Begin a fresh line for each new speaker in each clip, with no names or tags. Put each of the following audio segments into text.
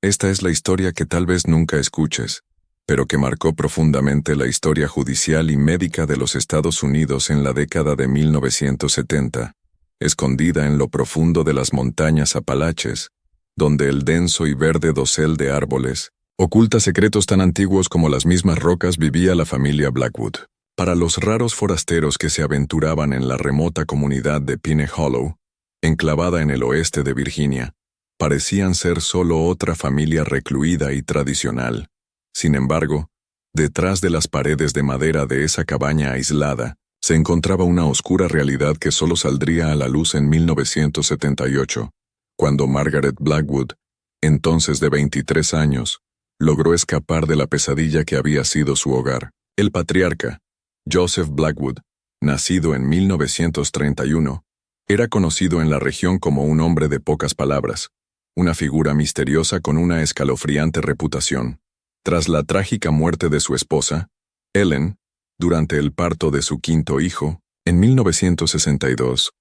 Esta es la historia que tal vez nunca escuches, pero que marcó profundamente la historia judicial y médica de los Estados Unidos en la década de 1970, escondida en lo profundo de las montañas Apalaches, donde el denso y verde dosel de árboles oculta secretos tan antiguos como las mismas rocas, vivía la familia Blackwood. Para los raros forasteros que se aventuraban en la remota comunidad de Pine Hollow, enclavada en el oeste de Virginia, parecían ser solo otra familia recluida y tradicional. Sin embargo, detrás de las paredes de madera de esa cabaña aislada, se encontraba una oscura realidad que solo saldría a la luz en 1978, cuando Margaret Blackwood, entonces de 23 años, logró escapar de la pesadilla que había sido su hogar. El patriarca, Joseph Blackwood, nacido en 1931, era conocido en la región como un hombre de pocas palabras, una figura misteriosa con una escalofriante reputación. Tras la trágica muerte de su esposa, Ellen, durante el parto de su quinto hijo, en 1962,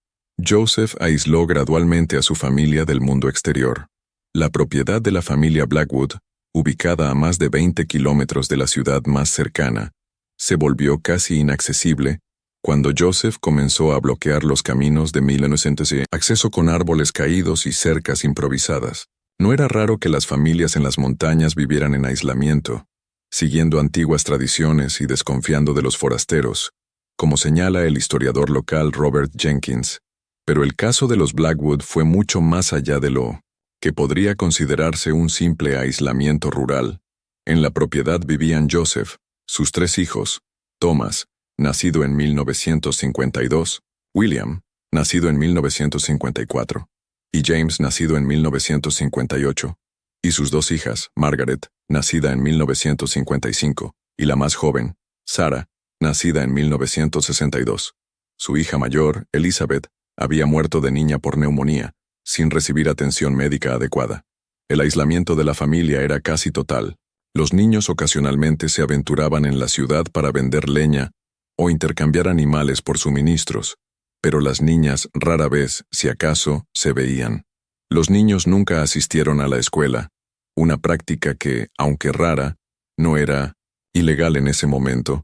Joseph aisló gradualmente a su familia del mundo exterior. La propiedad de la familia Blackwood, ubicada a más de 20 kilómetros de la ciudad más cercana, se volvió casi inaccesible cuando Joseph comenzó a bloquear los caminos de 1900, acceso con árboles caídos y cercas improvisadas. No era raro que las familias en las montañas vivieran en aislamiento, siguiendo antiguas tradiciones y desconfiando de los forasteros, como señala el historiador local Robert Jenkins. Pero el caso de los Blackwood fue mucho más allá de lo que podría considerarse un simple aislamiento rural. En la propiedad vivían Joseph, sus 3 hijos, Thomas, nacido en 1952, William, nacido en 1954, y James, nacido en 1958, y sus 2 hijas, Margaret, nacida en 1955, y la más joven, Sarah, nacida en 1962. Su hija mayor, Elizabeth, había muerto de niña por neumonía, sin recibir atención médica adecuada. El aislamiento de la familia era casi total. Los niños ocasionalmente se aventuraban en la ciudad para vender leña o intercambiar animales por suministros, pero las niñas rara vez, si acaso, se veían. Los niños nunca asistieron a la escuela, una práctica que, aunque rara, no era ilegal en ese momento,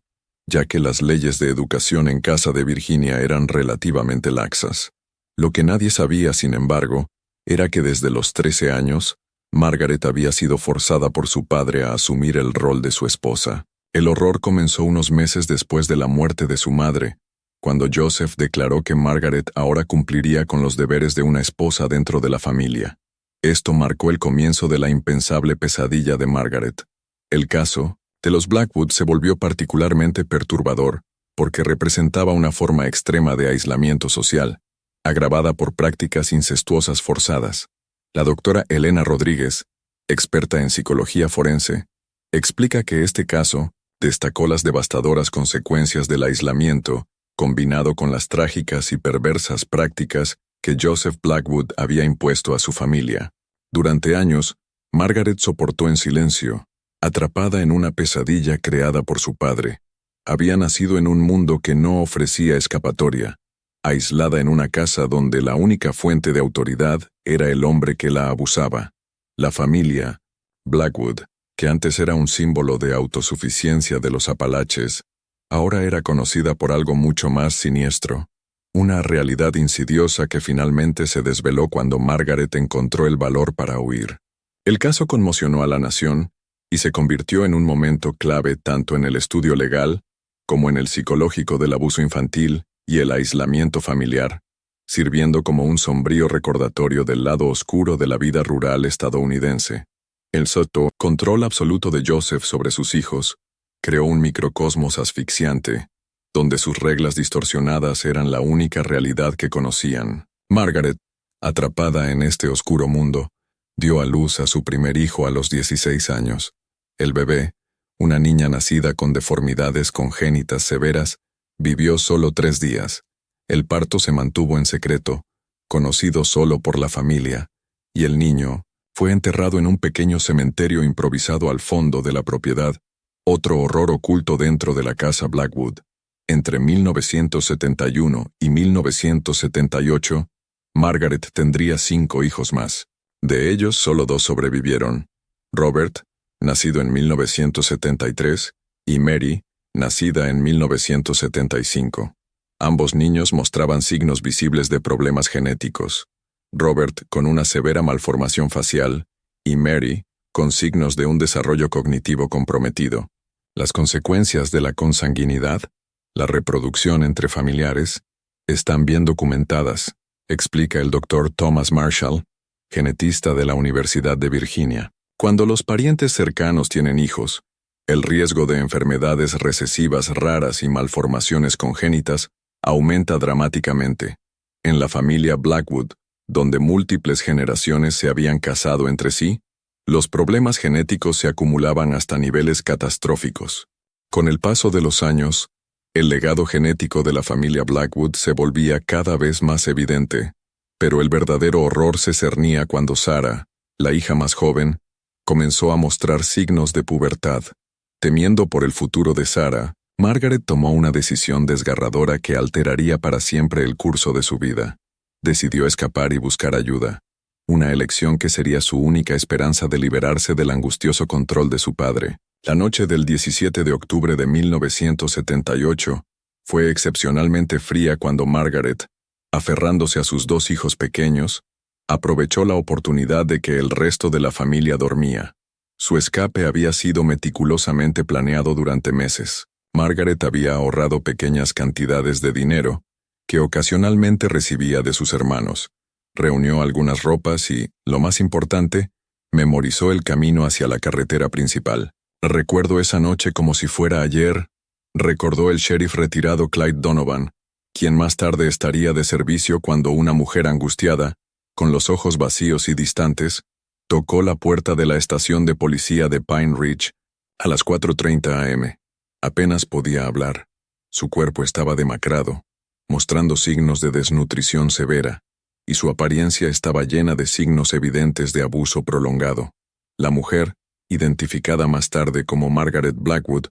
ya que las leyes de educación en casa de Virginia eran relativamente laxas. Lo que nadie sabía, sin embargo, era que desde los 13 años, Margaret había sido forzada por su padre a asumir el rol de su esposa. El horror comenzó unos meses después de la muerte de su madre, cuando Joseph declaró que Margaret ahora cumpliría con los deberes de una esposa dentro de la familia. Esto marcó el comienzo de la impensable pesadilla de Margaret. El caso de los Blackwood se volvió particularmente perturbador porque representaba una forma extrema de aislamiento social, agravada por prácticas incestuosas forzadas. La doctora Elena Rodríguez, experta en psicología forense, explica que este caso destacó las devastadoras consecuencias del aislamiento, combinado con las trágicas y perversas prácticas que Joseph Blackwood había impuesto a su familia. Durante años, Margaret soportó en silencio, atrapada en una pesadilla creada por su padre. Había nacido en un mundo que no ofrecía escapatoria, aislada en una casa donde la única fuente de autoridad era el hombre que la abusaba. La familia Blackwood, que antes era un símbolo de autosuficiencia de los Apalaches, ahora era conocida por algo mucho más siniestro, una realidad insidiosa que finalmente se desveló cuando Margaret encontró el valor para huir. El caso conmocionó a la nación y se convirtió en un momento clave tanto en el estudio legal como en el psicológico del abuso infantil y el aislamiento familiar, sirviendo como un sombrío recordatorio del lado oscuro de la vida rural estadounidense. El control absoluto de Joseph sobre sus hijos creó un microcosmos asfixiante, donde sus reglas distorsionadas eran la única realidad que conocían. Margaret, atrapada en este oscuro mundo, dio a luz a su primer hijo a los 16 años. El bebé, una niña nacida con deformidades congénitas severas, vivió solo 3 días. El parto se mantuvo en secreto, conocido solo por la familia, y el niño fue enterrado en un pequeño cementerio improvisado al fondo de la propiedad, otro horror oculto dentro de la casa Blackwood. Entre 1971 y 1978, Margaret tendría 5 hijos más. De ellos, solo 2 sobrevivieron. Robert, nacido en 1973, y Mary, nacida en 1975. Ambos niños mostraban signos visibles de problemas genéticos. Robert con una severa malformación facial y Mary con signos de un desarrollo cognitivo comprometido. Las consecuencias de la consanguinidad, la reproducción entre familiares, están bien documentadas, explica el Dr. Thomas Marshall, genetista de la Universidad de Virginia. Cuando los parientes cercanos tienen hijos, el riesgo de enfermedades recesivas raras y malformaciones congénitas aumenta dramáticamente. En la familia Blackwood, donde múltiples generaciones se habían casado entre sí, los problemas genéticos se acumulaban hasta niveles catastróficos. Con el paso de los años, el legado genético de la familia Blackwood se volvía cada vez más evidente, pero el verdadero horror se cernía cuando Sarah, la hija más joven, comenzó a mostrar signos de pubertad. Temiendo por el futuro de Sarah, Margaret tomó una decisión desgarradora que alteraría para siempre el curso de su vida. Decidió escapar y buscar ayuda, una elección que sería su única esperanza de liberarse del angustioso control de su padre. La noche del 17 de octubre de 1978 fue excepcionalmente fría cuando Margaret, aferrándose a sus dos hijos pequeños, aprovechó la oportunidad de que el resto de la familia dormía. Su escape había sido meticulosamente planeado durante meses. Margaret había ahorrado pequeñas cantidades de dinero que ocasionalmente recibía de sus hermanos. Reunió algunas ropas y, lo más importante, memorizó el camino hacia la carretera principal. Recuerdo esa noche como si fuera ayer, recordó el sheriff retirado Clyde Donovan, quien más tarde estaría de servicio cuando una mujer angustiada, con los ojos vacíos y distantes, tocó la puerta de la estación de policía de Pine Ridge a las 4:30 am. Apenas podía hablar. Su cuerpo estaba demacrado, mostrando signos de desnutrición severa, y su apariencia estaba llena de signos evidentes de abuso prolongado. La mujer, identificada más tarde como Margaret Blackwood,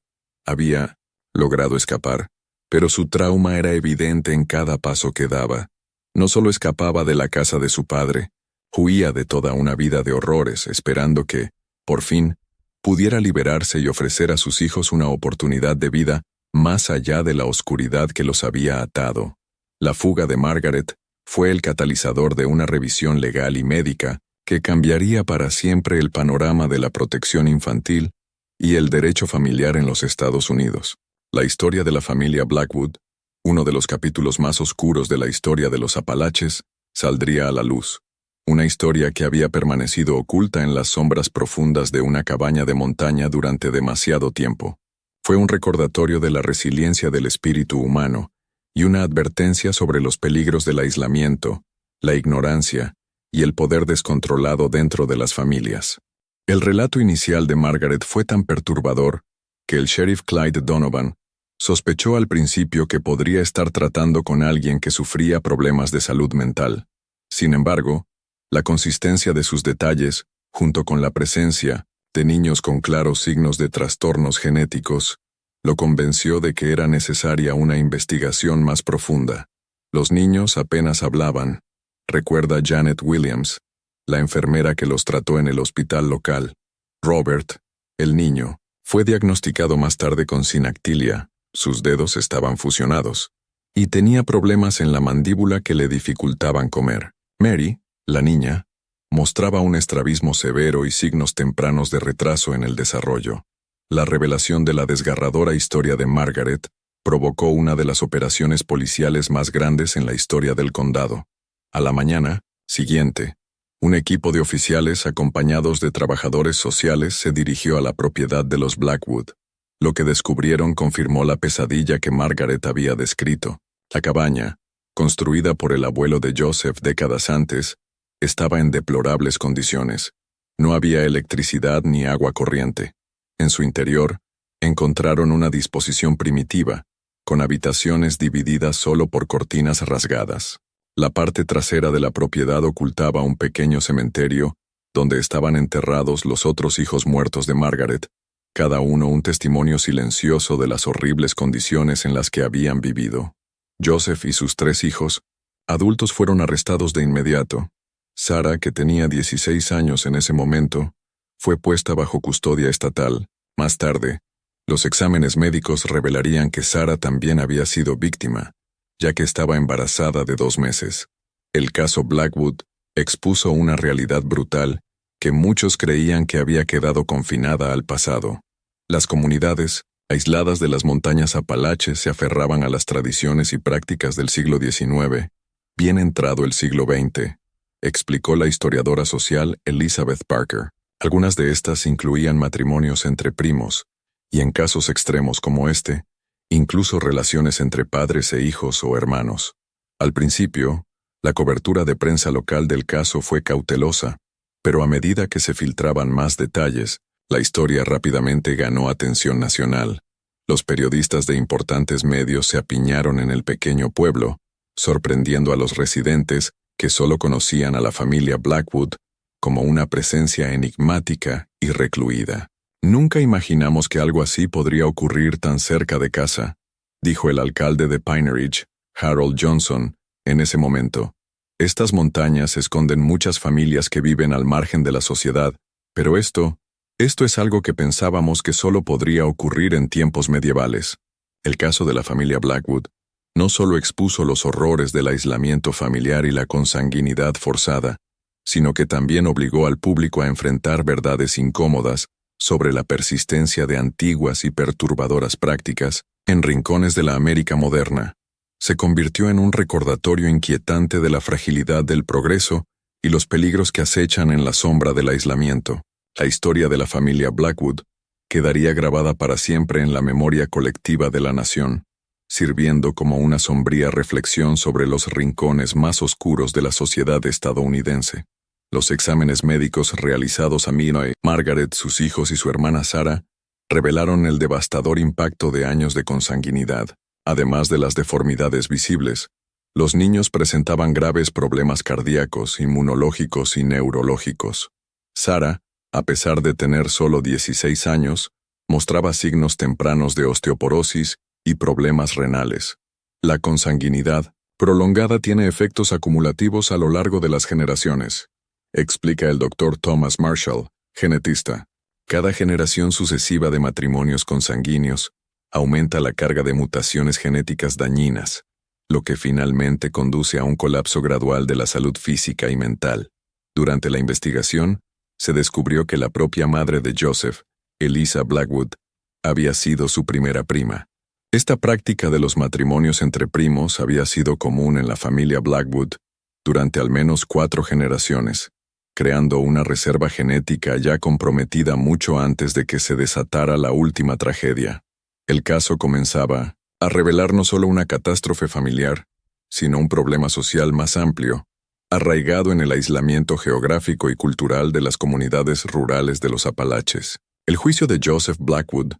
había logrado escapar, pero su trauma era evidente en cada paso que daba. No solo escapaba de la casa de su padre, huía de toda una vida de horrores, esperando que, por fin, pudiera liberarse y ofrecer a sus hijos una oportunidad de vida más allá de la oscuridad que los había atado. La fuga de Margaret fue el catalizador de una revisión legal y médica que cambiaría para siempre el panorama de la protección infantil y el derecho familiar en los Estados Unidos. La historia de la familia Blackwood, uno de los capítulos más oscuros de la historia de los Apalaches, saldría a la luz. Una historia que había permanecido oculta en las sombras profundas de una cabaña de montaña durante demasiado tiempo. Fue un recordatorio de la resiliencia del espíritu humano y una advertencia sobre los peligros del aislamiento, la ignorancia y el poder descontrolado dentro de las familias. El relato inicial de Margaret fue tan perturbador que el sheriff Clyde Donovan sospechó al principio que podría estar tratando con alguien que sufría problemas de salud mental. Sin embargo, la consistencia de sus detalles, junto con la presencia de niños con claros signos de trastornos genéticos, lo convenció de que era necesaria una investigación más profunda. Los niños apenas hablaban, recuerda Janet Williams, la enfermera que los trató en el hospital local. Robert, el niño, fue diagnosticado más tarde con sinactilia, sus dedos estaban fusionados, y tenía problemas en la mandíbula que le dificultaban comer. Mary, la niña, mostraba un estrabismo severo y signos tempranos de retraso en el desarrollo. La revelación de la desgarradora historia de Margaret provocó una de las operaciones policiales más grandes en la historia del condado. A la mañana siguiente, un equipo de oficiales acompañados de trabajadores sociales se dirigió a la propiedad de los Blackwood. Lo que descubrieron confirmó la pesadilla que Margaret había descrito. La cabaña, construida por el abuelo de Joseph décadas antes, estaba en deplorables condiciones. No había electricidad ni agua corriente. En su interior, encontraron una disposición primitiva, con habitaciones divididas solo por cortinas rasgadas. La parte trasera de la propiedad ocultaba un pequeño cementerio, donde estaban enterrados los otros hijos muertos de Margaret, cada uno un testimonio silencioso de las horribles condiciones en las que habían vivido. Joseph y sus 3 hijos, adultos, fueron arrestados de inmediato. Sarah, que tenía 16 años en ese momento, fue puesta bajo custodia estatal. Más tarde, los exámenes médicos revelarían que Sarah también había sido víctima, ya que estaba embarazada de 2 meses. El caso Blackwood expuso una realidad brutal que muchos creían que había quedado confinada al pasado. Las comunidades, aisladas de las montañas Apalaches, se aferraban a las tradiciones y prácticas del siglo XIX. Bien entrado el siglo XX, explicó la historiadora social Elizabeth Parker. Algunas de estas incluían matrimonios entre primos, y en casos extremos como este, incluso relaciones entre padres e hijos o hermanos. Al principio, la cobertura de prensa local del caso fue cautelosa, pero a medida que se filtraban más detalles, la historia rápidamente ganó atención nacional. Los periodistas de importantes medios se apiñaron en el pequeño pueblo, sorprendiendo a los residentes que solo conocían a la familia Blackwood como una presencia enigmática y recluida. Nunca imaginamos que algo así podría ocurrir tan cerca de casa, dijo el alcalde de Pine Ridge, Harold Johnson, en ese momento. Estas montañas esconden muchas familias que viven al margen de la sociedad, pero esto es algo que pensábamos que solo podría ocurrir en tiempos medievales. El caso de la familia Blackwood no solo expuso los horrores del aislamiento familiar y la consanguinidad forzada, sino que también obligó al público a enfrentar verdades incómodas sobre la persistencia de antiguas y perturbadoras prácticas en rincones de la América moderna. Se convirtió en un recordatorio inquietante de la fragilidad del progreso y los peligros que acechan en la sombra del aislamiento. La historia de la familia Blackwood quedaría grabada para siempre en la memoria colectiva de la nación, sirviendo como una sombría reflexión sobre los rincones más oscuros de la sociedad estadounidense. Los exámenes médicos realizados a Mina, Margaret, sus hijos y su hermana Sarah revelaron el devastador impacto de años de consanguinidad. Además de las deformidades visibles, los niños presentaban graves problemas cardíacos, inmunológicos y neurológicos. Sarah, a pesar de tener solo 16 años, mostraba signos tempranos de osteoporosis y problemas renales. La consanguinidad prolongada tiene efectos acumulativos a lo largo de las generaciones, explica el Dr. Thomas Marshall, genetista. Cada generación sucesiva de matrimonios consanguíneos aumenta la carga de mutaciones genéticas dañinas, lo que finalmente conduce a un colapso gradual de la salud física y mental. Durante la investigación, se descubrió que la propia madre de Joseph, Eliza Blackwood, había sido su primera prima. Esta práctica de los matrimonios entre primos había sido común en la familia Blackwood durante al menos 4 generaciones, creando una reserva genética ya comprometida mucho antes de que se desatara la última tragedia. El caso comenzaba a revelar no solo una catástrofe familiar, sino un problema social más amplio, arraigado en el aislamiento geográfico y cultural de las comunidades rurales de los Apalaches. El juicio de Joseph Blackwood,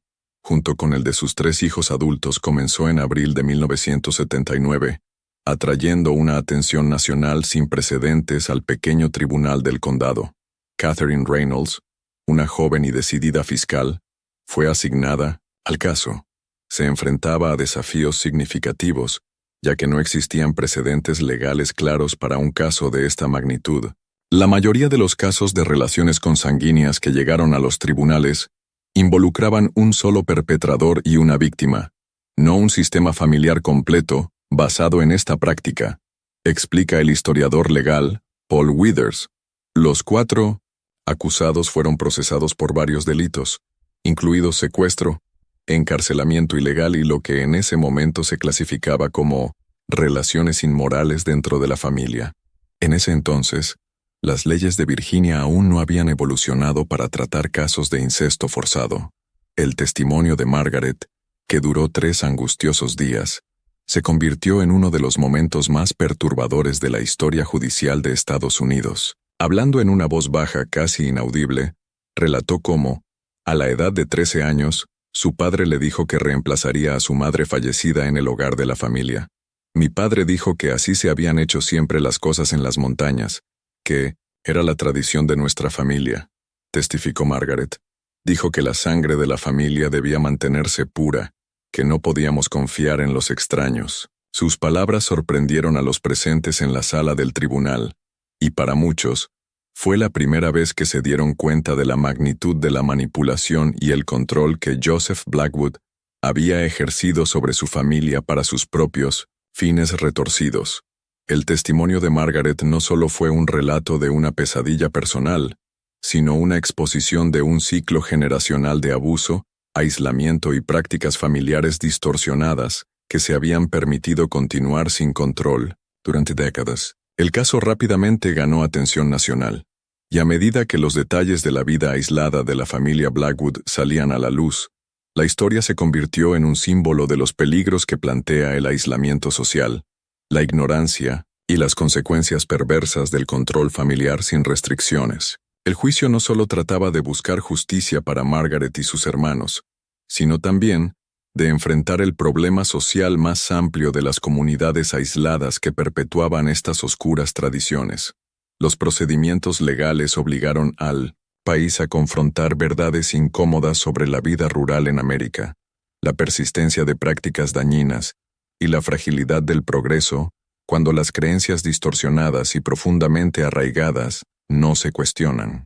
junto con el de sus 3 hijos adultos, comenzó en abril de 1979, atrayendo una atención nacional sin precedentes al pequeño tribunal del condado. Catherine Reynolds, una joven y decidida fiscal, fue asignada al caso. Se enfrentaba a desafíos significativos, ya que no existían precedentes legales claros para un caso de esta magnitud. La mayoría de los casos de relaciones consanguíneas que llegaron a los tribunales involucraban un solo perpetrador y una víctima, no un sistema familiar completo basado en esta práctica, explica el historiador legal Paul Withers. Los 4 acusados fueron procesados por varios delitos, incluidos secuestro, encarcelamiento ilegal y lo que en ese momento se clasificaba como relaciones inmorales dentro de la familia. En ese entonces, las leyes de Virginia aún no habían evolucionado para tratar casos de incesto forzado. El testimonio de Margaret, que duró 3 angustiosos días, se convirtió en uno de los momentos más perturbadores de la historia judicial de Estados Unidos. Hablando en una voz baja casi inaudible, relató cómo, a la edad de 13 años, su padre le dijo que reemplazaría a su madre fallecida en el hogar de la familia. Mi padre dijo que así se habían hecho siempre las cosas en las montañas, que era la tradición de nuestra familia, testificó Margaret. Dijo que la sangre de la familia debía mantenerse pura, que no podíamos confiar en los extraños. Sus palabras sorprendieron a los presentes en la sala del tribunal, y para muchos, Fue la primera vez que se dieron cuenta de la magnitud de la manipulación y el control que Joseph Blackwood había ejercido sobre su familia para sus propios fines retorcidos. El testimonio de Margaret no solo fue un relato de una pesadilla personal, sino una exposición de un ciclo generacional de abuso, aislamiento y prácticas familiares distorsionadas que se habían permitido continuar sin control durante décadas. El caso rápidamente ganó atención nacional, y a medida que los detalles de la vida aislada de la familia Blackwood salían a la luz, la historia se convirtió en un símbolo de los peligros que plantea el aislamiento social, la ignorancia y las consecuencias perversas del control familiar sin restricciones. El juicio no solo trataba de buscar justicia para Margaret y sus hermanos, sino también de enfrentar el problema social más amplio de las comunidades aisladas que perpetuaban estas oscuras tradiciones. Los procedimientos legales obligaron al país a confrontar verdades incómodas sobre la vida rural en América, la persistencia de prácticas dañinas y la fragilidad del progreso cuando las creencias distorsionadas y profundamente arraigadas no se cuestionan.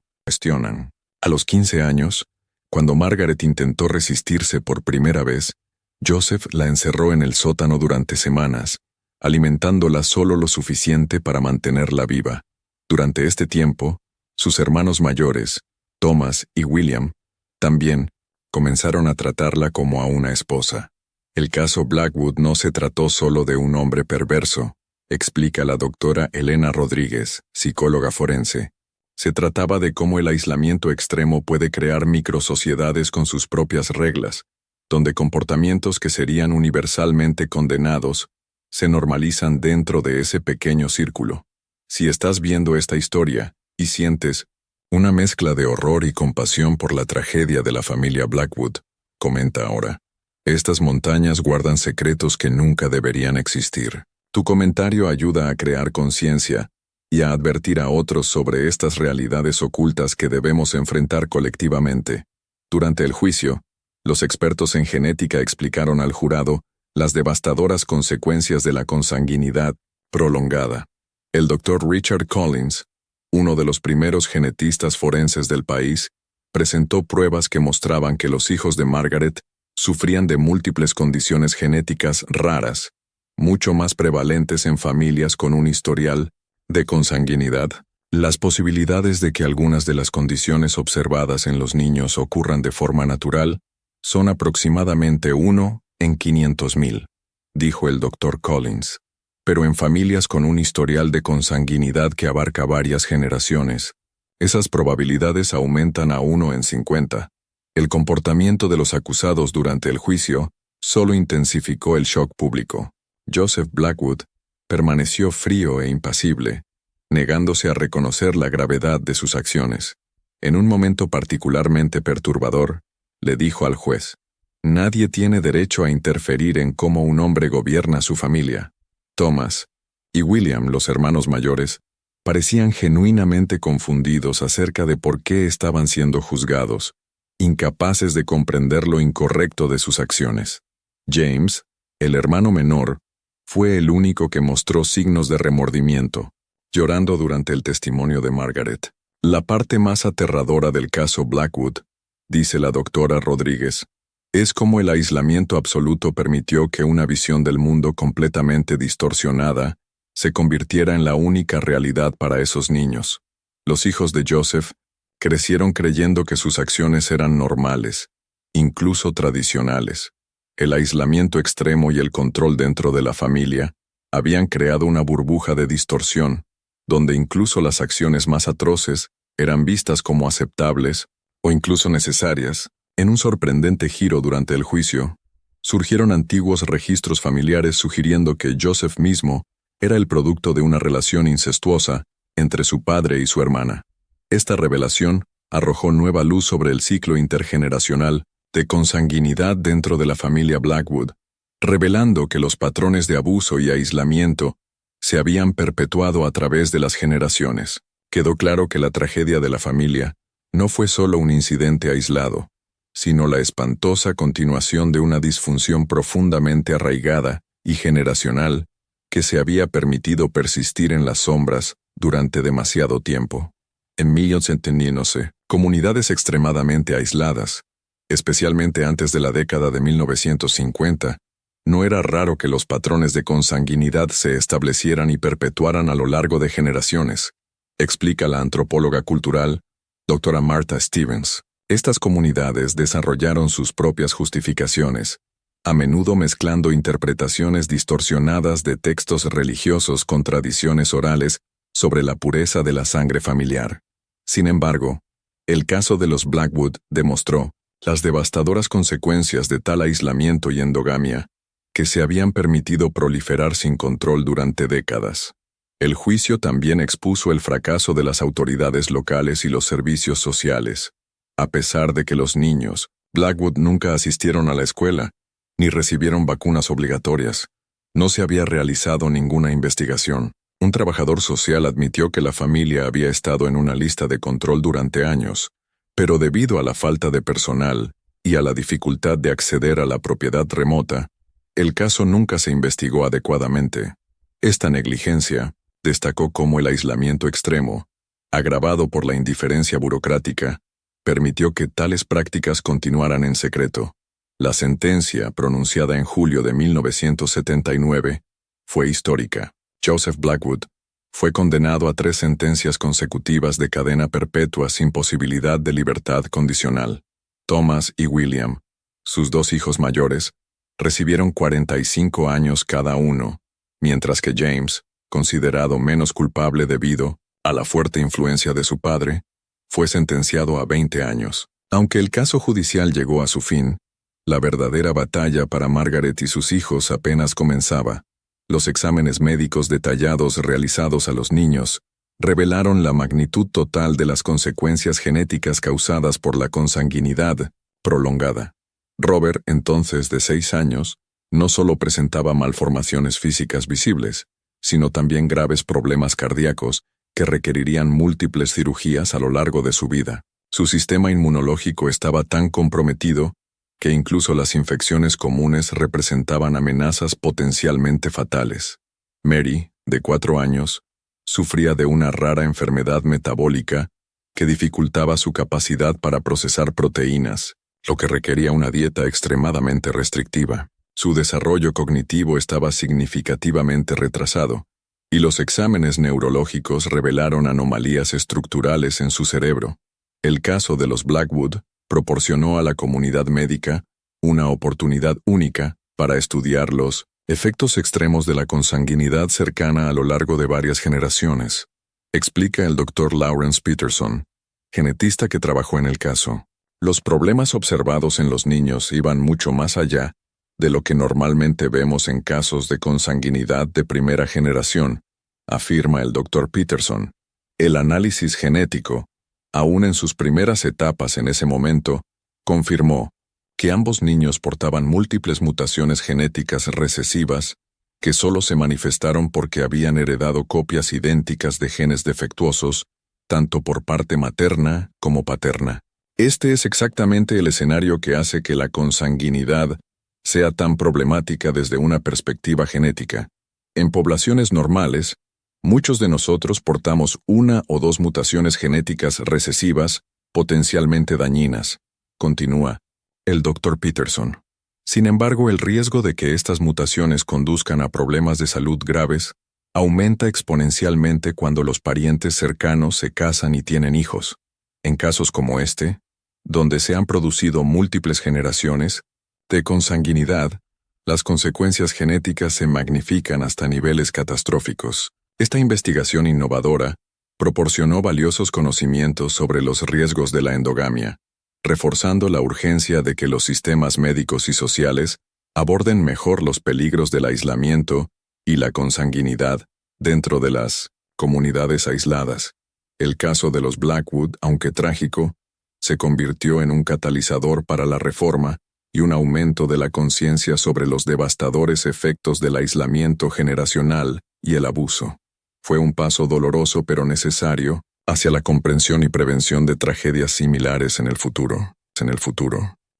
A los 15 años, cuando Margaret intentó resistirse por primera vez, Joseph la encerró en el sótano durante semanas, alimentándola solo lo suficiente para mantenerla viva. Durante este tiempo, sus hermanos mayores, Thomas y William, también comenzaron a tratarla como a una esposa. El caso Blackwood no se trató solo de un hombre perverso, explica la doctora Elena Rodríguez, psicóloga forense. Se trataba de cómo el aislamiento extremo puede crear microsociedades con sus propias reglas, donde comportamientos que serían universalmente condenados se normalizan dentro de ese pequeño círculo. Si estás viendo esta historia y sientes una mezcla de horror y compasión por la tragedia de la familia Blackwood, comenta ahora, estas montañas guardan secretos que nunca deberían existir. Tu comentario ayuda a crear conciencia y a advertir a otros sobre estas realidades ocultas que debemos enfrentar colectivamente. Durante el juicio, los expertos en genética explicaron al jurado las devastadoras consecuencias de la consanguinidad prolongada. El Dr. Richard Collins, uno de los primeros genetistas forenses del país, presentó pruebas que mostraban que los hijos de Margaret sufrían de múltiples condiciones genéticas raras, mucho más prevalentes en familias con un historial de consanguinidad. Las posibilidades de que algunas de las condiciones observadas en los niños ocurran de forma natural son aproximadamente 1 en 500,000, dijo el Dr. Collins. Pero en familias con un historial de consanguinidad que abarca varias generaciones, esas probabilidades aumentan a 1 en 50. El comportamiento de los acusados durante el juicio solo intensificó el shock público. Joseph Blackwood permaneció frío e impasible, negándose a reconocer la gravedad de sus acciones. En un momento particularmente perturbador, le dijo al juez, «Nadie tiene derecho a interferir en cómo un hombre gobierna su familia». Thomas y William, los hermanos mayores, parecían genuinamente confundidos acerca de por qué estaban siendo juzgados, incapaces de comprender lo incorrecto de sus acciones. James, el hermano menor, fue el único que mostró signos de remordimiento, llorando durante el testimonio de Margaret. La parte más aterradora del caso Blackwood, dice la doctora Rodríguez, es cómo el aislamiento absoluto permitió que una visión del mundo completamente distorsionada se convirtiera en la única realidad para esos niños. Los hijos de Joseph crecieron creyendo que sus acciones eran normales, incluso tradicionales. El aislamiento extremo y el control dentro de la familia habían creado una burbuja de distorsión, donde incluso las acciones más atroces eran vistas como aceptables o incluso necesarias. En un sorprendente giro durante el juicio, surgieron antiguos registros familiares sugiriendo que Joseph mismo era el producto de una relación incestuosa entre su padre y su hermana. Esta revelación arrojó nueva luz sobre el ciclo intergeneracional de consanguinidad dentro de la familia Blackwood, revelando que los patrones de abuso y aislamiento se habían perpetuado a través de las generaciones. Quedó claro que la tragedia de la familia no fue solo un incidente aislado, sino la espantosa continuación de una disfunción profundamente arraigada y generacional que se había permitido persistir en las sombras durante demasiado tiempo. En 1911, comunidades extremadamente aisladas, especialmente antes de la década de 1950, no era raro que los patrones de consanguinidad se establecieran y perpetuaran a lo largo de generaciones, explica la antropóloga cultural, doctora Martha Stevens. Estas comunidades desarrollaron sus propias justificaciones, a menudo mezclando interpretaciones distorsionadas de textos religiosos con tradiciones orales sobre la pureza de la sangre familiar. Sin embargo, el caso de los Blackwood demostró las devastadoras consecuencias de tal aislamiento y endogamia, que se habían permitido proliferar sin control durante décadas. El juicio también expuso el fracaso de las autoridades locales y los servicios sociales. A pesar de que los niños Blackwood nunca asistieron a la escuela, ni recibieron vacunas obligatorias, no se había realizado ninguna investigación. Un trabajador social admitió que la familia había estado en una lista de control durante años, pero debido a la falta de personal y a la dificultad de acceder a la propiedad remota, el caso nunca se investigó adecuadamente. Esta negligencia destacó cómo el aislamiento extremo, agravado por la indiferencia burocrática, permitió que tales prácticas continuaran en secreto. La sentencia, pronunciada en julio de 1979, fue histórica. Joseph Blackwood fue condenado a 3 sentencias consecutivas de cadena perpetua sin posibilidad de libertad condicional. Thomas y William, sus 2 hijos mayores, recibieron 45 años cada uno, mientras que James, considerado menos culpable debido a la fuerte influencia de su padre, fue sentenciado a 20 años. Aunque el caso judicial llegó a su fin, la verdadera batalla para Margaret y sus hijos apenas comenzaba. Los exámenes médicos detallados realizados a los niños revelaron la magnitud total de las consecuencias genéticas causadas por la consanguinidad prolongada. Robert, entonces de 6 años, no solo presentaba malformaciones físicas visibles, sino también graves problemas cardíacos que requerirían múltiples cirugías a lo largo de su vida. Su sistema inmunológico estaba tan comprometido que incluso las infecciones comunes representaban amenazas potencialmente fatales. Mary, de 4 años, sufría de una rara enfermedad metabólica que dificultaba su capacidad para procesar proteínas, lo que requería una dieta extremadamente restrictiva. Su desarrollo cognitivo estaba significativamente retrasado, y los exámenes neurológicos revelaron anomalías estructurales en su cerebro. El caso de los Blackwood proporcionó a la comunidad médica una oportunidad única para estudiar los efectos extremos de la consanguinidad cercana a lo largo de varias generaciones, explica el Dr. Lawrence Peterson, genetista que trabajó en el caso. Los problemas observados en los niños iban mucho más allá de lo que normalmente vemos en casos de consanguinidad de primera generación, afirma el Dr. Peterson. El análisis genético, aún en sus primeras etapas en ese momento, confirmó que ambos niños portaban múltiples mutaciones genéticas recesivas que solo se manifestaron porque habían heredado copias idénticas de genes defectuosos, tanto por parte materna como paterna. Este es exactamente el escenario que hace que la consanguinidad sea tan problemática desde una perspectiva genética. En poblaciones normales, muchos de nosotros portamos 1 o 2 mutaciones genéticas recesivas potencialmente dañinas, continúa el Dr. Peterson. Sin embargo, el riesgo de que estas mutaciones conduzcan a problemas de salud graves aumenta exponencialmente cuando los parientes cercanos se casan y tienen hijos. En casos como este, donde se han producido múltiples generaciones de consanguinidad, las consecuencias genéticas se magnifican hasta niveles catastróficos. Esta investigación innovadora proporcionó valiosos conocimientos sobre los riesgos de la endogamia, reforzando la urgencia de que los sistemas médicos y sociales aborden mejor los peligros del aislamiento y la consanguinidad dentro de las comunidades aisladas. El caso de los Blackwood, aunque trágico, se convirtió en un catalizador para la reforma y un aumento de la conciencia sobre los devastadores efectos del aislamiento generacional y el abuso. Fue un paso doloroso pero necesario hacia la comprensión y prevención de tragedias similares en el futuro.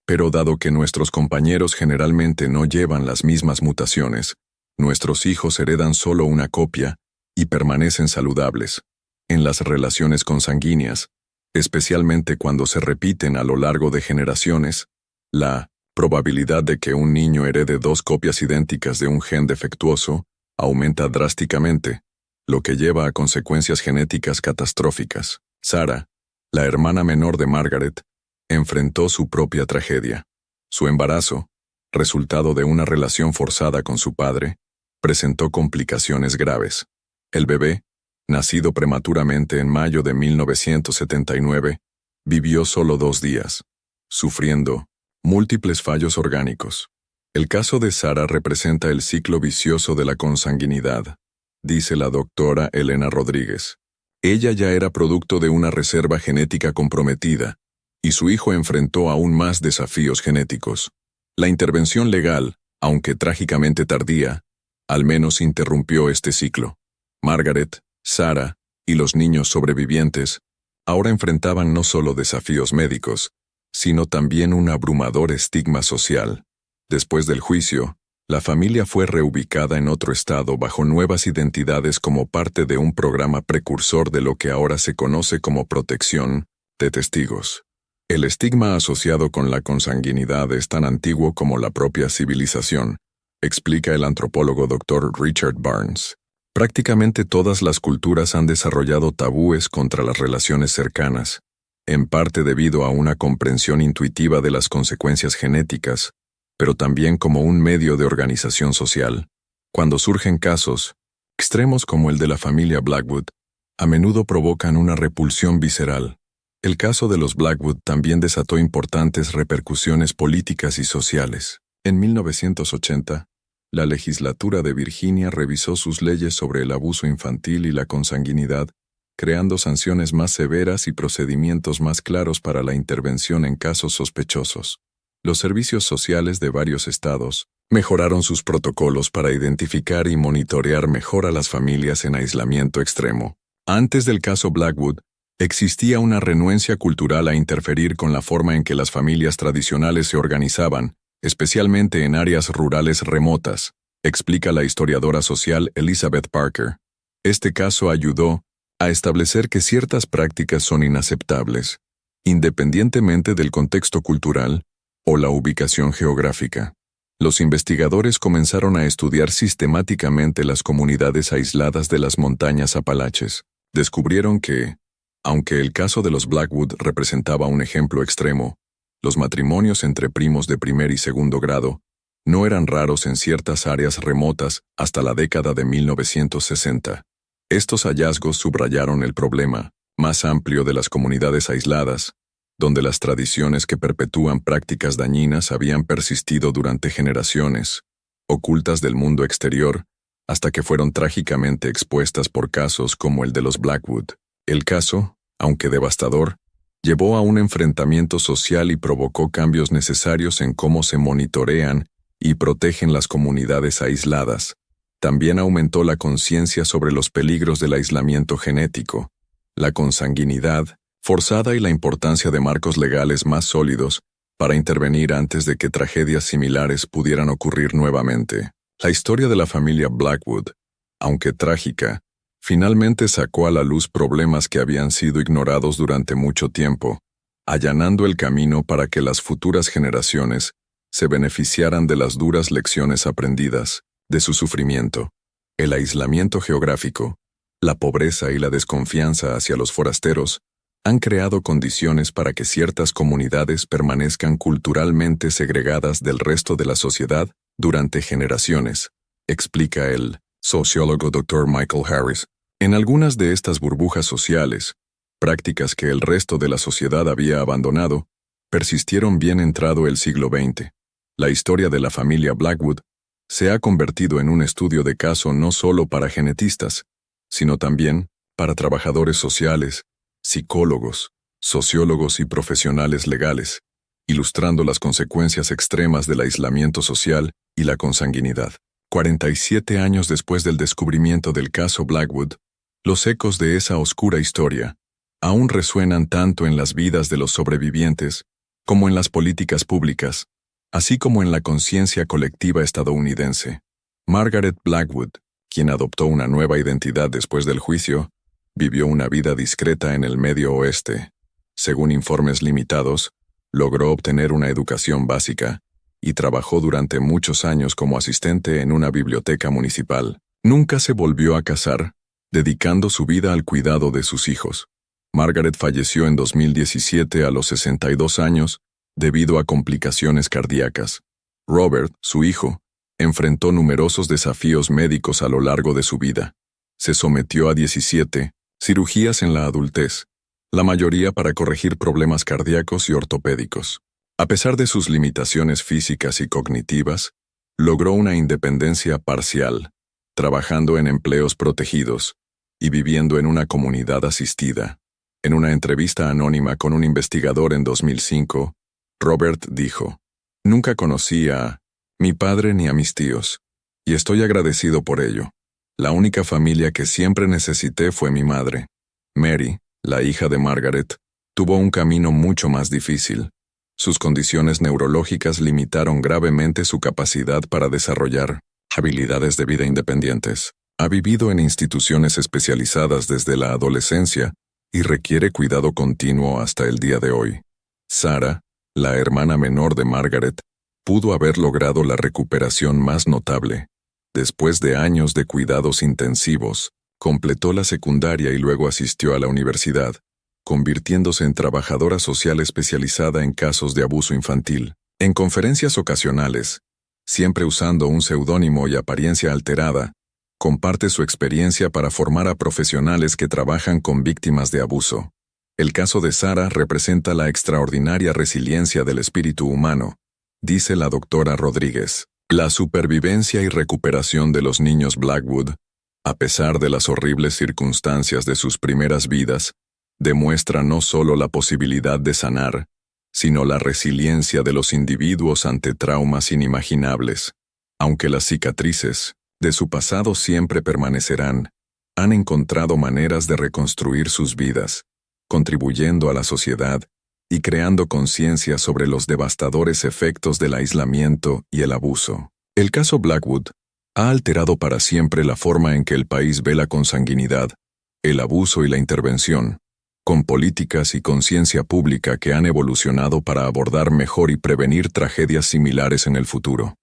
Pero dado que nuestros compañeros generalmente no llevan las mismas mutaciones, nuestros hijos heredan solo una copia y permanecen saludables. En las relaciones consanguíneas, especialmente cuando se repiten a lo largo de generaciones, la probabilidad de que un niño herede dos copias idénticas de un gen defectuoso aumenta drásticamente, lo que lleva a consecuencias genéticas catastróficas. Sarah, la hermana menor de Margaret, enfrentó su propia tragedia. Su embarazo, resultado de una relación forzada con su padre, presentó complicaciones graves. El bebé, nacido prematuramente en mayo de 1979, vivió solo 2 días, sufriendo múltiples fallos orgánicos. El caso de Sarah representa el ciclo vicioso de la consanguinidad, dice la doctora Elena Rodríguez. Ella ya era producto de una reserva genética comprometida, y su hijo enfrentó aún más desafíos genéticos. La intervención legal, aunque trágicamente tardía, al menos interrumpió este ciclo. Margaret, Sarah y los niños sobrevivientes ahora enfrentaban no solo desafíos médicos, sino también un abrumador estigma social. Después del juicio, la familia fue reubicada en otro estado bajo nuevas identidades como parte de un programa precursor de lo que ahora se conoce como protección de testigos. El estigma asociado con la consanguinidad es tan antiguo como la propia civilización, explica el antropólogo Dr. Richard Barnes. Prácticamente todas las culturas han desarrollado tabúes contra las relaciones cercanas, en parte debido a una comprensión intuitiva de las consecuencias genéticas, pero también como un medio de organización social. Cuando surgen casos extremos como el de la familia Blackwood, a menudo provocan una repulsión visceral. El caso de los Blackwood también desató importantes repercusiones políticas y sociales. En 1980, la legislatura de Virginia revisó sus leyes sobre el abuso infantil y la consanguinidad, creando sanciones más severas y procedimientos más claros para la intervención en casos sospechosos. Los servicios sociales de varios estados mejoraron sus protocolos para identificar y monitorear mejor a las familias en aislamiento extremo. Antes del caso Blackwood, existía una renuencia cultural a interferir con la forma en que las familias tradicionales se organizaban, especialmente en áreas rurales remotas, explica la historiadora social Elizabeth Parker. Este caso ayudó a establecer que ciertas prácticas son inaceptables, independientemente del contexto cultural o la ubicación geográfica. Los investigadores comenzaron a estudiar sistemáticamente las comunidades aisladas de las montañas Apalaches. Descubrieron que, aunque el caso de los Blackwood representaba un ejemplo extremo, los matrimonios entre primos de primer y segundo grado no eran raros en ciertas áreas remotas hasta la década de 1960. Estos hallazgos subrayaron el problema más amplio de las comunidades aisladas, donde las tradiciones que perpetúan prácticas dañinas habían persistido durante generaciones, ocultas del mundo exterior, hasta que fueron trágicamente expuestas por casos como el de los Blackwood. El caso, aunque devastador, llevó a un enfrentamiento social y provocó cambios necesarios en cómo se monitorean y protegen las comunidades aisladas. También aumentó la conciencia sobre los peligros del aislamiento genético, la consanguinidad forzada y la importancia de marcos legales más sólidos para intervenir antes de que tragedias similares pudieran ocurrir nuevamente. La historia de la familia Blackwood, aunque trágica, finalmente sacó a la luz problemas que habían sido ignorados durante mucho tiempo, allanando el camino para que las futuras generaciones se beneficiaran de las duras lecciones aprendidas de su sufrimiento. El aislamiento geográfico, la pobreza y la desconfianza hacia los forasteros han creado condiciones para que ciertas comunidades permanezcan culturalmente segregadas del resto de la sociedad durante generaciones, explica el sociólogo Dr. Michael Harris. En algunas de estas burbujas sociales, prácticas que el resto de la sociedad había abandonado, persistieron bien entrado el siglo XX. La historia de la familia Blackwood se ha convertido en un estudio de caso no solo para genetistas, sino también para trabajadores sociales, psicólogos, sociólogos y profesionales legales, ilustrando las consecuencias extremas del aislamiento social y la consanguinidad. 47 años después del descubrimiento del caso Blackwood, los ecos de esa oscura historia aún resuenan tanto en las vidas de los sobrevivientes como en las políticas públicas, así como en la conciencia colectiva estadounidense. Margaret Blackwood, quien adoptó una nueva identidad después del juicio, Vivió una vida discreta en el Medio Oeste. Según informes limitados, logró obtener una educación básica y trabajó durante muchos años como asistente en una biblioteca municipal. Nunca se volvió a casar, dedicando su vida al cuidado de sus hijos. Margaret falleció en 2017 a los 62 años debido a complicaciones cardíacas. Robert, su hijo, enfrentó numerosos desafíos médicos a lo largo de su vida. Se sometió a 17 cirugías en la adultez, la mayoría para corregir problemas cardíacos y ortopédicos. A pesar de sus limitaciones físicas y cognitivas, logró una independencia parcial, trabajando en empleos protegidos y viviendo en una comunidad asistida. En una entrevista anónima con un investigador en 2005, Robert dijo: «Nunca conocí a mi padre ni a mis tíos, y estoy agradecido por ello. La única familia que siempre necesité fue mi madre». Mary, la hija de Margaret, tuvo un camino mucho más difícil. Sus condiciones neurológicas limitaron gravemente su capacidad para desarrollar habilidades de vida independientes. Ha vivido en instituciones especializadas desde la adolescencia y requiere cuidado continuo hasta el día de hoy. Sarah, la hermana menor de Margaret, pudo haber logrado la recuperación más notable. Después de años de cuidados intensivos, completó la secundaria y luego asistió a la universidad, convirtiéndose en trabajadora social especializada en casos de abuso infantil. En conferencias ocasionales, siempre usando un seudónimo y apariencia alterada, comparte su experiencia para formar a profesionales que trabajan con víctimas de abuso. El caso de Sarah representa la extraordinaria resiliencia del espíritu humano, dice la doctora Rodríguez. La supervivencia y recuperación de los niños Blackwood, a pesar de las horribles circunstancias de sus primeras vidas, demuestra no solo la posibilidad de sanar, sino la resiliencia de los individuos ante traumas inimaginables. Aunque las cicatrices de su pasado siempre permanecerán, han encontrado maneras de reconstruir sus vidas, contribuyendo a la sociedad y creando conciencia sobre los devastadores efectos del aislamiento y el abuso. El caso Blackwood ha alterado para siempre la forma en que el país ve la consanguinidad, el abuso y la intervención, con políticas y conciencia pública que han evolucionado para abordar mejor y prevenir tragedias similares en el futuro.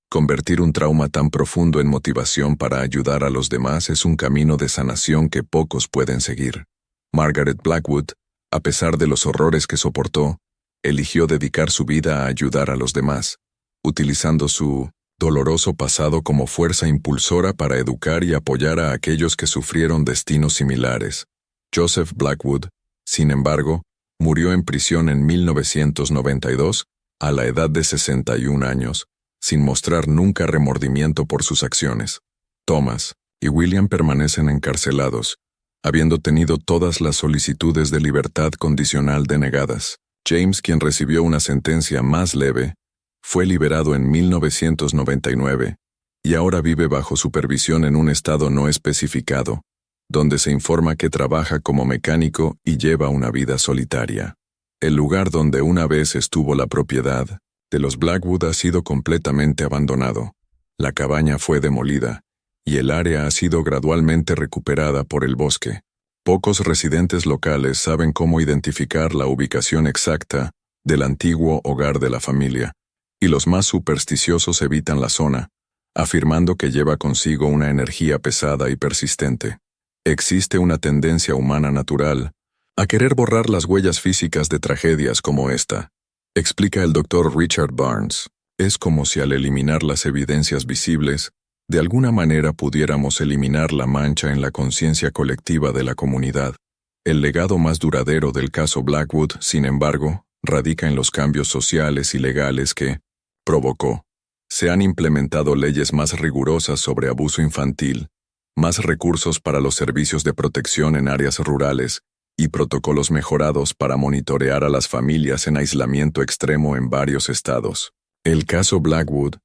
Convertir un trauma tan profundo en motivación para ayudar a los demás es un camino de sanación que pocos pueden seguir. Margaret Blackwood, a pesar de los horrores que soportó, eligió dedicar su vida a ayudar a los demás, utilizando su doloroso pasado como fuerza impulsora para educar y apoyar a aquellos que sufrieron destinos similares. Joseph Blackwood, sin embargo, murió en prisión en 1992, a la edad de 61 años, sin mostrar nunca remordimiento por sus acciones. Thomas y William permanecen encarcelados, habiendo tenido todas las solicitudes de libertad condicional denegadas. James, quien recibió una sentencia más leve, fue liberado en 1999 y ahora vive bajo supervisión en un estado no especificado, donde se informa que trabaja como mecánico y lleva una vida solitaria. El lugar donde una vez estuvo la propiedad de los Blackwood ha sido completamente abandonado. La cabaña fue demolida y el área ha sido gradualmente recuperada por el bosque. Pocos residentes locales saben cómo identificar la ubicación exacta del antiguo hogar de la familia, y los más supersticiosos evitan la zona, afirmando que lleva consigo una energía pesada y persistente. Existe una tendencia humana natural a querer borrar las huellas físicas de tragedias como esta, explica el Dr. Richard Barnes. Es como si al eliminar las evidencias visibles, de alguna manera pudiéramos eliminar la mancha en la conciencia colectiva de la comunidad. El legado más duradero del caso Blackwood, sin embargo, radica en los cambios sociales y legales que provocó. Se han implementado leyes más rigurosas sobre abuso infantil, más recursos para los servicios de protección en áreas rurales y protocolos mejorados para monitorear a las familias en aislamiento extremo en varios estados. El caso Blackwood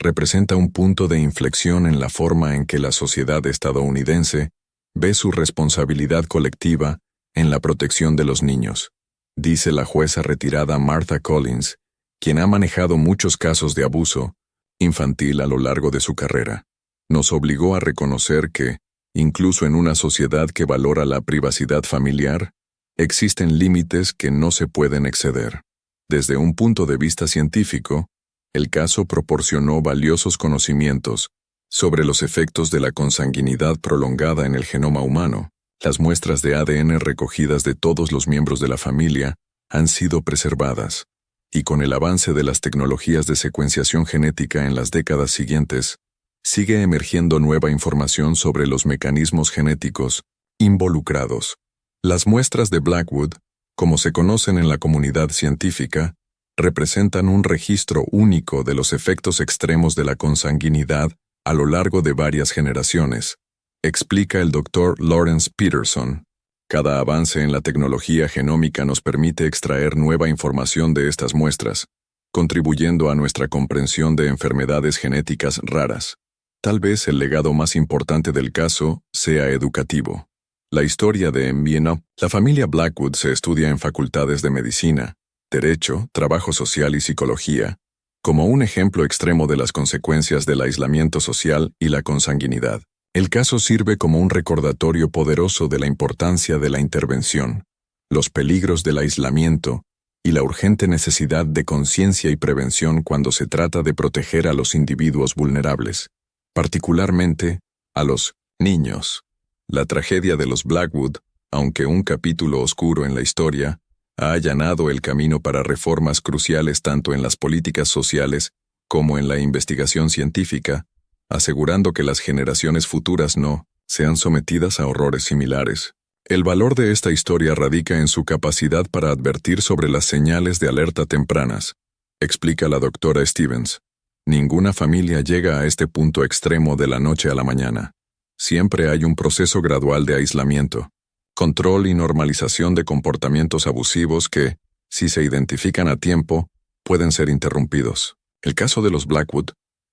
representa un punto de inflexión en la forma en que la sociedad estadounidense ve su responsabilidad colectiva en la protección de los niños, dice la jueza retirada Martha Collins, quien ha manejado muchos casos de abuso infantil a lo largo de su carrera. Nos obligó a reconocer que, Incluso en una sociedad que valora la privacidad familiar, existen límites que no se pueden exceder. Desde un punto de vista científico, el caso proporcionó valiosos conocimientos sobre los efectos de la consanguinidad prolongada en el genoma humano. Las muestras de ADN recogidas de todos los miembros de la familia han sido preservadas, y con el avance de las tecnologías de secuenciación genética en las décadas siguientes, sigue emergiendo nueva información sobre los mecanismos genéticos involucrados. Las muestras de Blackwood, como se conocen en la comunidad científica, representan un registro único de los efectos extremos de la consanguinidad a lo largo de varias generaciones, explica el Dr. Lawrence Peterson. Cada avance en la tecnología genómica nos permite extraer nueva información de estas muestras, contribuyendo a nuestra comprensión de enfermedades genéticas raras. Tal vez el legado más importante del caso sea educativo. La historia de MBNO. La familia Blackwood se estudia en facultades de medicina, derecho, trabajo social y psicología, como un ejemplo extremo de las consecuencias del aislamiento social y la consanguinidad. El caso sirve como un recordatorio poderoso de la importancia de la intervención, los peligros del aislamiento y la urgente necesidad de conciencia y prevención cuando se trata de proteger a los individuos vulnerables, particularmente a los niños. La tragedia de los Blackwood, aunque un capítulo oscuro en la historia, ha allanado el camino para reformas cruciales tanto en las políticas sociales como en la investigación científica, asegurando que las generaciones futuras no sean sometidas a horrores similares. El valor de esta historia radica en su capacidad para advertir sobre las señales de alerta tempranas, explica la doctora Stevens. Ninguna familia llega a este punto extremo de la noche a la mañana. Siempre hay un proceso gradual de aislamiento, control y normalización de comportamientos abusivos que, si se identifican a tiempo, pueden ser interrumpidos. El caso de los Blackwood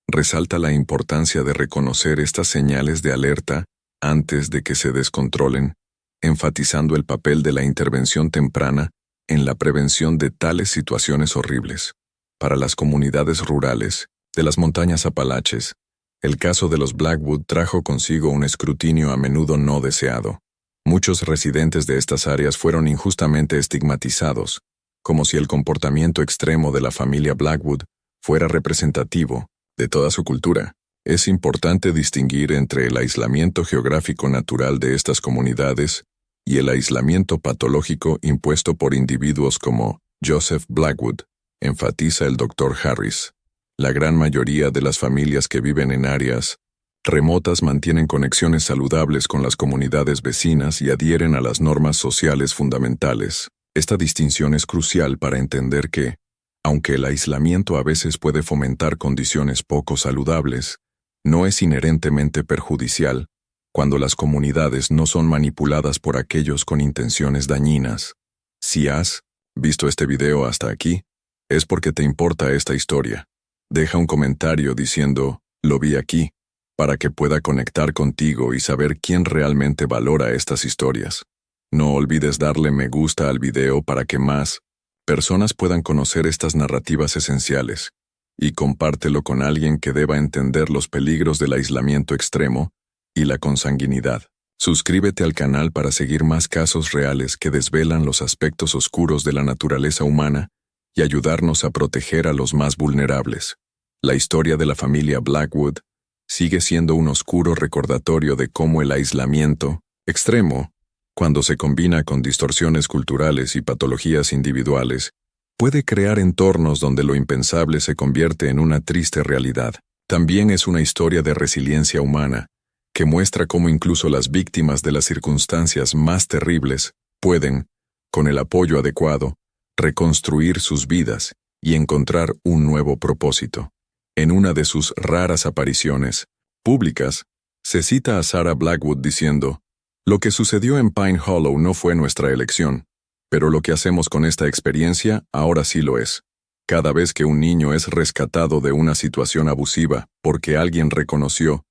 resalta la importancia de reconocer estas señales de alerta antes de que se descontrolen, enfatizando el papel de la intervención temprana en la prevención de tales situaciones horribles. Para las comunidades rurales de las montañas Apalaches, el caso de los Blackwood trajo consigo un escrutinio a menudo no deseado. Muchos residentes de estas áreas fueron injustamente estigmatizados, como si el comportamiento extremo de la familia Blackwood fuera representativo de toda su cultura. Es importante distinguir entre el aislamiento geográfico natural de estas comunidades y el aislamiento patológico impuesto por individuos como Joseph Blackwood, enfatiza el Dr. Harris. La gran mayoría de las familias que viven en áreas remotas mantienen conexiones saludables con las comunidades vecinas y adhieren a las normas sociales fundamentales. Esta distinción es crucial para entender que, aunque el aislamiento a veces puede fomentar condiciones poco saludables, no es inherentemente perjudicial cuando las comunidades no son manipuladas por aquellos con intenciones dañinas. Si has visto este video hasta aquí, es porque te importa esta historia. Deja un comentario diciendo, "Lo vi aquí", para que pueda conectar contigo y saber quién realmente valora estas historias. No olvides darle me gusta al video para que más personas puedan conocer estas narrativas esenciales, y compártelo con alguien que deba entender los peligros del aislamiento extremo y la consanguinidad. Suscríbete al canal para seguir más casos reales que desvelan los aspectos oscuros de la naturaleza humana y ayudarnos a proteger a los más vulnerables. La historia de la familia Blackwood sigue siendo un oscuro recordatorio de cómo el aislamiento extremo, cuando se combina con distorsiones culturales y patologías individuales, puede crear entornos donde lo impensable se convierte en una triste realidad. También es una historia de resiliencia humana, que muestra cómo incluso las víctimas de las circunstancias más terribles pueden, con el apoyo adecuado, reconstruir sus vidas y encontrar un nuevo propósito. En una de sus raras apariciones públicas, se cita a Sarah Blackwood diciendo, "Lo que sucedió en Pine Hollow no fue nuestra elección, pero lo que hacemos con esta experiencia ahora sí lo es. Cada vez que un niño es rescatado de una situación abusiva porque alguien reconoció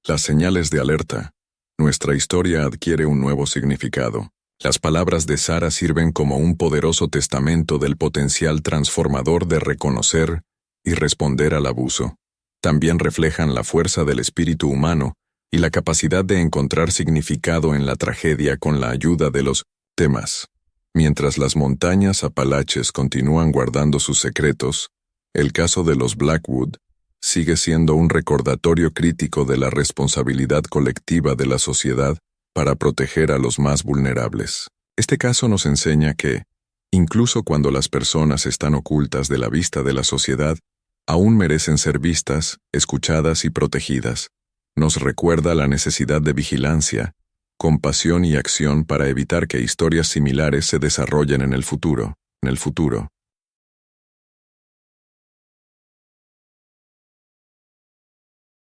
las señales de alerta, nuestra historia adquiere un nuevo significado". Las palabras de Sarah sirven como un poderoso testamento del potencial transformador de reconocer y responder al abuso. También reflejan la fuerza del espíritu humano y la capacidad de encontrar significado en la tragedia con la ayuda de los temas. Mientras las montañas Apalaches continúan guardando sus secretos, el caso de los Blackwood sigue siendo un recordatorio crítico de la responsabilidad colectiva de la sociedad para proteger a los más vulnerables. Este caso nos enseña que, incluso cuando las personas están ocultas de la vista de la sociedad, aún merecen ser vistas, escuchadas y protegidas. Nos recuerda la necesidad de vigilancia, compasión y acción para evitar que historias similares se desarrollen en el futuro.